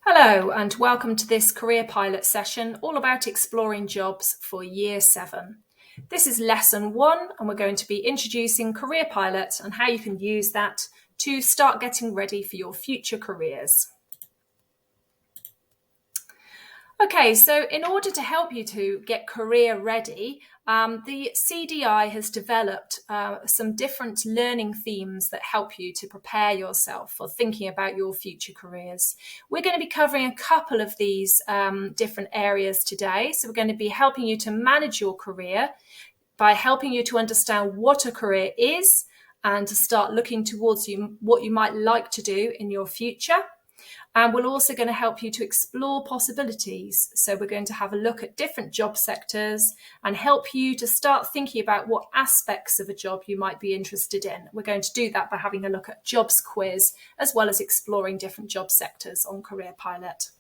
Hello and welcome to this Career Pilot session all about exploring jobs for Year 7. This is Lesson 1 and we're going to be introducing Career Pilot and how you can use that to start getting ready for your future careers. Okay, so in order to help you to get career ready, the CDI has developed some different learning themes that help you to prepare yourself for thinking about your future careers. We're going to be covering a couple of these different areas today. So we're going to be helping you to manage your career by helping you to understand what a career is and to start looking towards what you might like to do in your future. And we're also going to help you to explore possibilities. So we're going to have a look at different job sectors and help you to start thinking about what aspects of a job you might be interested in. We're going to do that by having a look at jobs quiz, as well as exploring different job sectors on Career Pilot.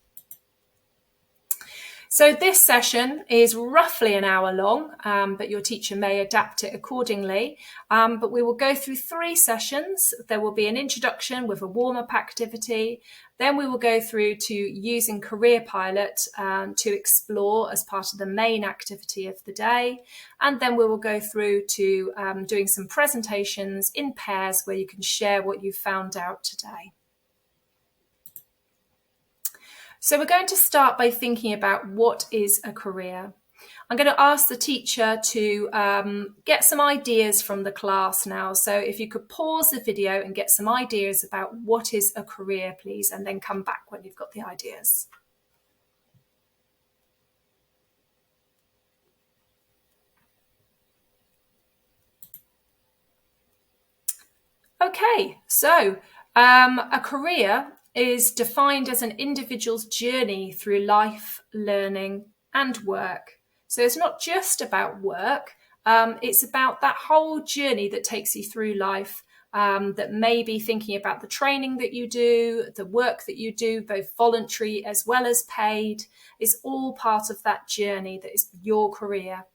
So this session is roughly an hour long, but your teacher may adapt it accordingly. But we will go through 3 sessions. There will be an introduction with a warm-up activity. Then we will go through to using Career Pilot to explore as part of the main activity of the day. And then we will go through to doing some presentations in pairs where you can share what you found out today. So we're going to start by thinking about what is a career. I'm going to ask the teacher to get some ideas from the class now. So if you could pause the video and get some ideas about what is a career, please, and then come back when you've got the ideas. Okay, so a career is defined as an individual's journey through life, learning, and work. So it's not just about work, it's about that whole journey that takes you through life, that may be thinking about the training that you do, the work that you do, both voluntary as well as paid, is all part of that journey that is your career.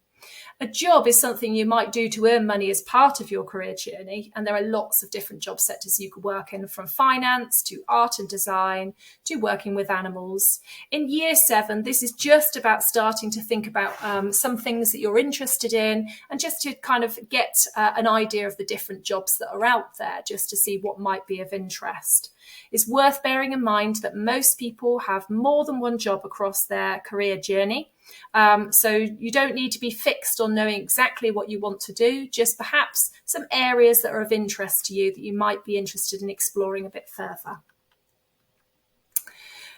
A job is something you might do to earn money as part of your career journey, and there are lots of different job sectors you could work in, from finance to art and design to working with animals. In Year 7, this is just about starting to think about some things that you're interested in and just to kind of get an idea of the different jobs that are out there, just to see what might be of interest. It's worth bearing in mind that most people have more than one job across their career journey. So you don't need to be fixed on knowing exactly what you want to do, just perhaps some areas that are of interest to you that you might be interested in exploring a bit further.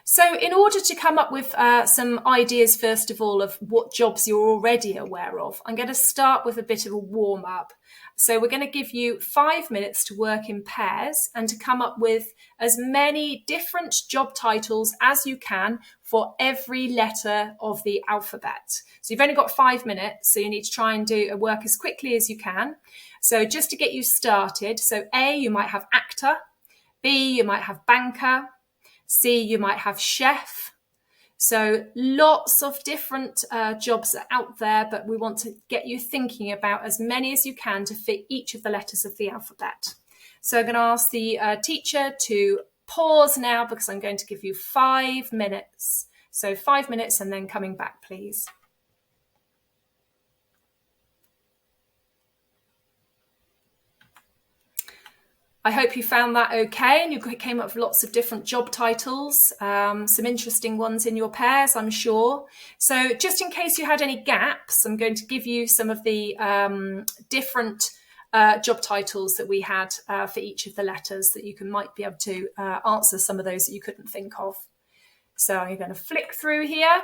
So in order to come up with some ideas, first of all, of what jobs you're already aware of, I'm going to start with a bit of a warm-up. So we're going to give you 5 minutes to work in pairs and to come up with as many different job titles as you can for every letter of the alphabet. So you've only got 5 minutes, so you need to try and do a work as quickly as you can. So just to get you started, so A, you might have actor. B, you might have banker. C, you might have chef. So lots of different jobs are out there, but we want to get you thinking about as many as you can to fit each of the letters of the alphabet. So I'm going to ask the teacher to pause now because I'm going to give you 5 minutes. So 5 minutes and then coming back, please. I hope you found that okay and you came up with lots of different job titles, some interesting ones in your pairs, I'm sure. So just in case you had any gaps, I'm going to give you some of the different job titles that we had for each of the letters that you might be able to answer some of those that you couldn't think of. So I'm going to flick through here.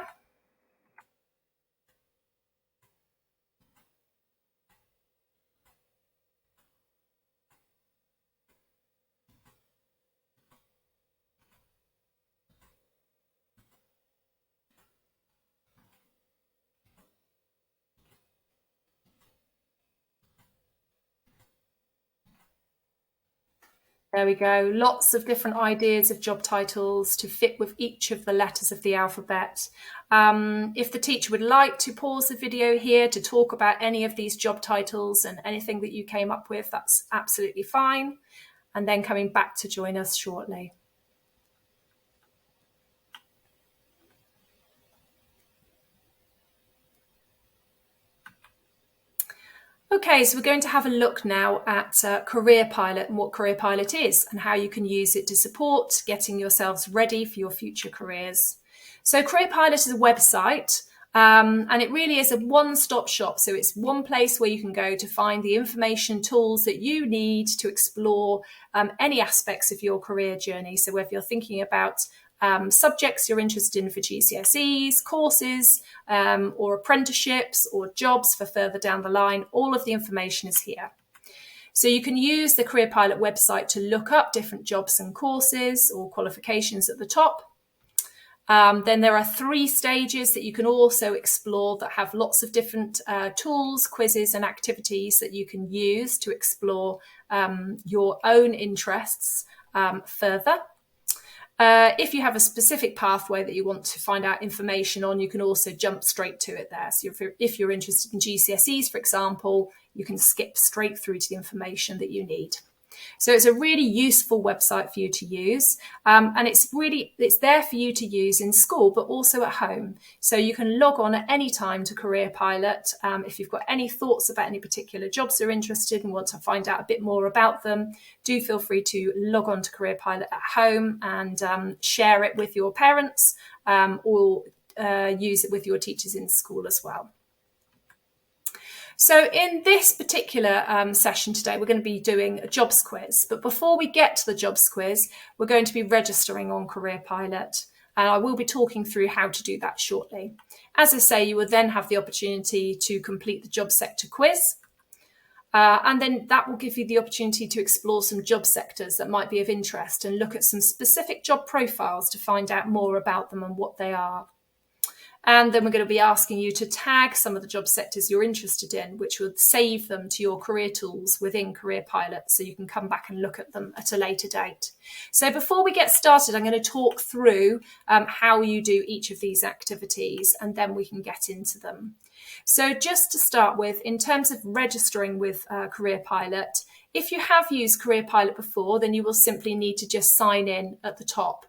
There we go. Lots of different ideas of job titles to fit with each of the letters of the alphabet. If the teacher would like to pause the video here to talk about any of these job titles and anything that you came up with, that's absolutely fine. And then coming back to join us shortly. Okay, so we're going to have a look now at Careerpilot and what Careerpilot is and how you can use it to support getting yourselves ready for your future careers. So Careerpilot is a website and it really is a one-stop shop. So it's one place where you can go to find the information tools that you need to explore any aspects of your career journey. So whether you're thinking about subjects you're interested in for GCSEs, courses, or apprenticeships or jobs for further down the line, all of the information is here. So you can use the Careerpilot website to look up different jobs and courses or qualifications at the top. Then there are 3 stages that you can also explore that have lots of different tools, quizzes and activities that you can use to explore your own interests further. If you have a specific pathway that you want to find out information on, you can also jump straight to it there. So if you're interested in GCSEs, for example, you can skip straight through to the information that you need. So it's a really useful website for you to use, and it's there for you to use in school, but also at home. So you can log on at any time to Careerpilot. If you've got any thoughts about any particular jobs you're interested in and want to find out a bit more about them, do feel free to log on to Careerpilot at home and share it with your parents or use it with your teachers in school as well. So in this particular session today, we're going to be doing a jobs quiz. But before we get to the jobs quiz, we're going to be registering on Careerpilot. And I will be talking through how to do that shortly. As I say, you will then have the opportunity to complete the job sector quiz. And then that will give you the opportunity to explore some job sectors that might be of interest and look at some specific job profiles to find out more about them and what they are. And then we're going to be asking you to tag some of the job sectors you're interested in, which will save them to your career tools within Careerpilot, so you can come back and look at them at a later date. So before we get started, I'm going to talk through how you do each of these activities, and then we can get into them. So just to start with, in terms of registering with Careerpilot, if you have used Careerpilot before, then you will simply need to just sign in at the top.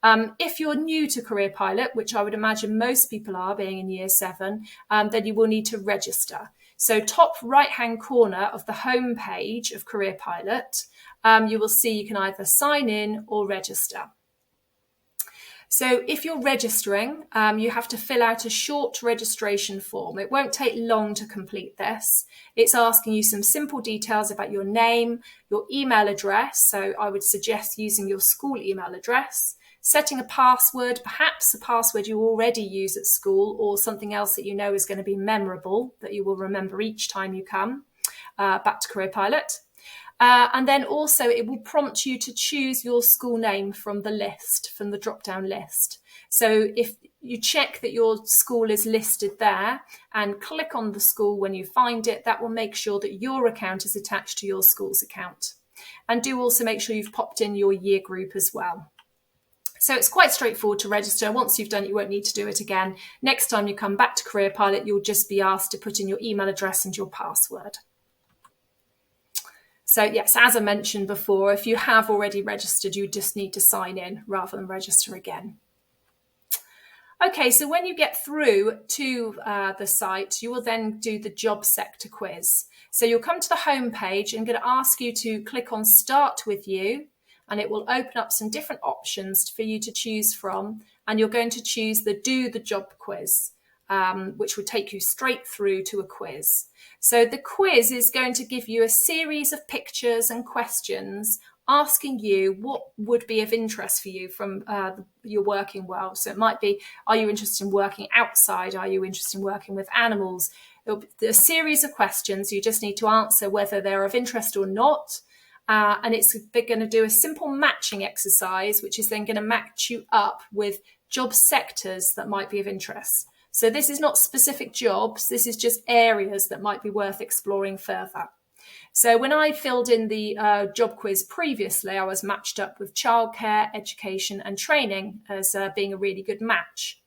If you're new to Careerpilot, which I would imagine most people are, being in year 7, then you will need to register. So top right-hand corner of the home page of Careerpilot, you will see you can either sign in or register. So if you're registering, you have to fill out a short registration form. It won't take long to complete this. It's asking you some simple details about your name, your email address. So I would suggest using your school email address, setting a password, perhaps a password you already use at school or something else that you know is going to be memorable that you will remember each time you come back to Careerpilot. And then also it will prompt you to choose your school name from the list, from the drop-down list. So if you check that your school is listed there and click on the school when you find it, that will make sure that your account is attached to your school's account. And do also make sure you've popped in your year group as well. So it's quite straightforward to register. Once you've done it, you won't need to do it again. Next time you come back to Careerpilot, you'll just be asked to put in your email address and your password. So yes, as I mentioned before, if you have already registered, you just need to sign in rather than register again. Okay, so when you get through to the site, you will then do the job sector quiz. So you'll come to the home page and I'm going to ask you to click on Start With You, and it will open up some different options for you to choose from. And you're going to choose the Do the Job quiz, which will take you straight through to a quiz. So the quiz is going to give you a series of pictures and questions asking you what would be of interest for you from your working world. So it might be, are you interested in working outside? Are you interested in working with animals? It'll be a series of questions. You just need to answer whether they're of interest or not. And it's going to do a simple matching exercise, which is then going to match you up with job sectors that might be of interest. So this is not specific jobs. This is just areas that might be worth exploring further. So when I filled in the job quiz previously, I was matched up with childcare, education and training as being a really good match.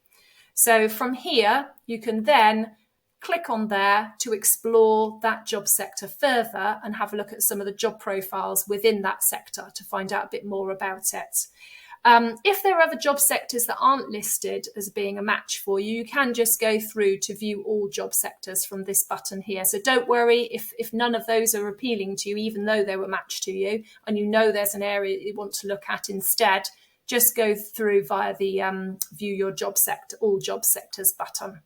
So from here, you can then click on there to explore that job sector further and have a look at some of the job profiles within that sector to find out a bit more about it. If there are other job sectors that aren't listed as being a match for you, you can just go through to view all job sectors from this button here. So don't worry if none of those are appealing to you, even though they were matched to you, and you know there's an area you want to look at instead, just go through via the view your job sector, all job sectors button.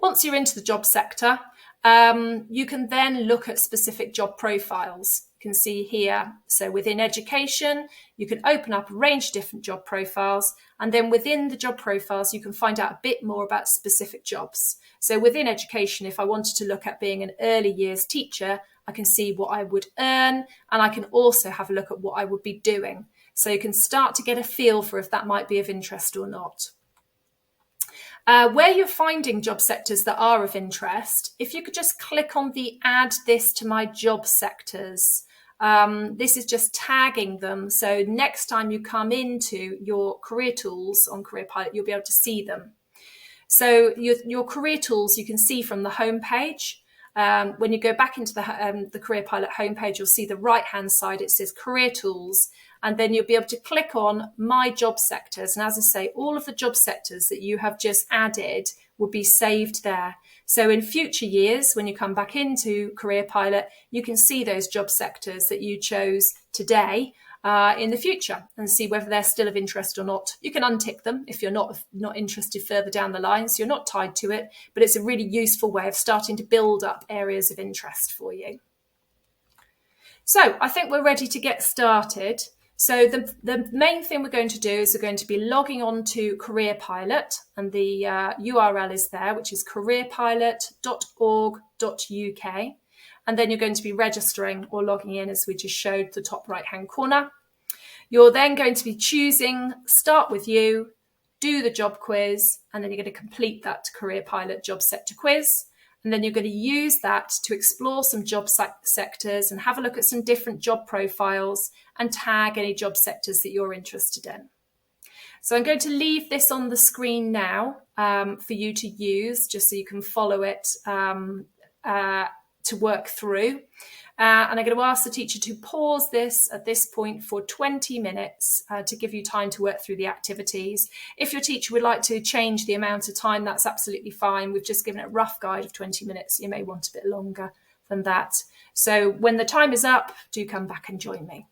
Once you're into the job sector, you can then look at specific job profiles. You can see here, so within education, you can open up a range of different job profiles, and then within the job profiles, you can find out a bit more about specific jobs. So within education, if I wanted to look at being an early years teacher, I can see what I would earn, and I can also have a look at what I would be doing. So you can start to get a feel for if that might be of interest or not. Where you're finding job sectors that are of interest, if you could just click on the add this to my job sectors. This is just tagging them. So next time you come into your career tools on Careerpilot, you'll be able to see them. So your career tools, you can see from the home page. When you go back into the Careerpilot homepage, you'll see the right-hand side, it says Career Tools, and then you'll be able to click on My Job Sectors. And as I say, all of the job sectors that you have just added will be saved there. So in future years, when you come back into Careerpilot, you can see those job sectors that you chose today in the future and see whether they're still of interest or not. You can untick them if you're not interested further down the line, so you're not tied to it, but it's a really useful way of starting to build up areas of interest for you. So I think we're ready to get started. So the main thing we're going to do is we're going to be logging on to Careerpilot, and the URL is there, which is careerpilot.org.uk. And then you're going to be registering or logging in, as we just showed, the top right-hand corner. You're then going to be choosing Start With You, do the job quiz, and then you're going to complete that Careerpilot job sector quiz. And then you're going to use that to explore some job sectors and have a look at some different job profiles and tag any job sectors that you're interested in. So I'm going to leave this on the screen now for you to use, just so you can follow it to work through. And I'm going to ask the teacher to pause this at this point for 20 minutes to give you time to work through the activities. If your teacher would like to change the amount of time, that's absolutely fine. We've just given it a rough guide of 20 minutes. You may want a bit longer than that. So when the time is up, do come back and join me.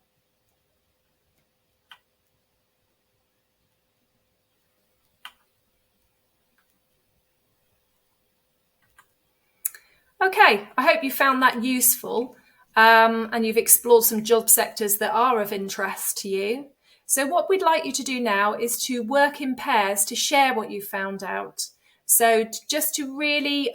Okay, I hope you found that useful. And you've explored some job sectors that are of interest to you. So what we'd like you to do now is to work in pairs to share what you found out. So just to really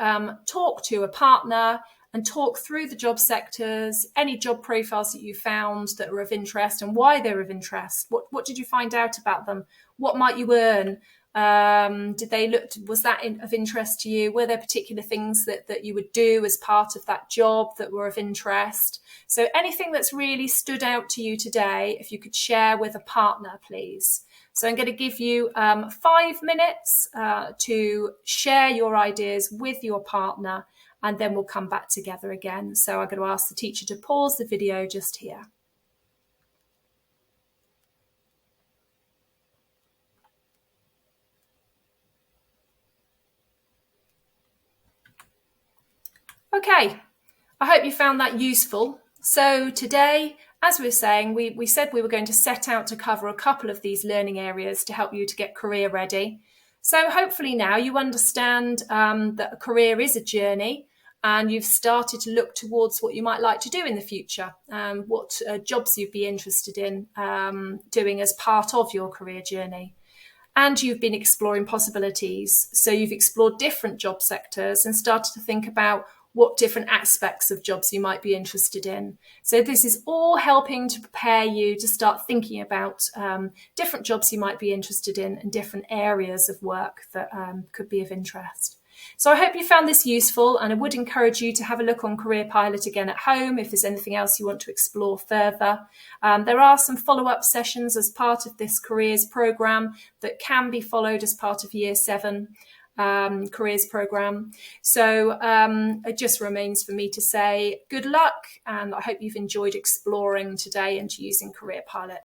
talk to a partner and talk through the job sectors, any job profiles that you found that are of interest and why they're of interest. What did you find out about them? What might you earn? Was that of interest to you? Were there particular things that you would do as part of that job that were of interest? So anything that's really stood out to you today, if you could share with a partner, please. So I'm going to give you 5 minutes to share your ideas with your partner, and then we'll come back together again. So I'm going to ask the teacher to pause the video just here. Okay, I hope you found that useful. So today, as we were saying, we said we were going to set out to cover a couple of these learning areas to help you to get career ready. So hopefully now you understand that a career is a journey, and you've started to look towards what you might like to do in the future, what jobs you'd be interested in doing as part of your career journey. And you've been exploring possibilities. So you've explored different job sectors and started to think about what different aspects of jobs you might be interested in. So this is all helping to prepare you to start thinking about different jobs you might be interested in and different areas of work that could be of interest. So I hope you found this useful, and I would encourage you to have a look on Careerpilot again at home if there's anything else you want to explore further. There are some follow-up sessions as part of this careers programme that can be followed as part of Year 7 careers programme. So it just remains for me to say good luck, and I hope you've enjoyed exploring today and using Careerpilot.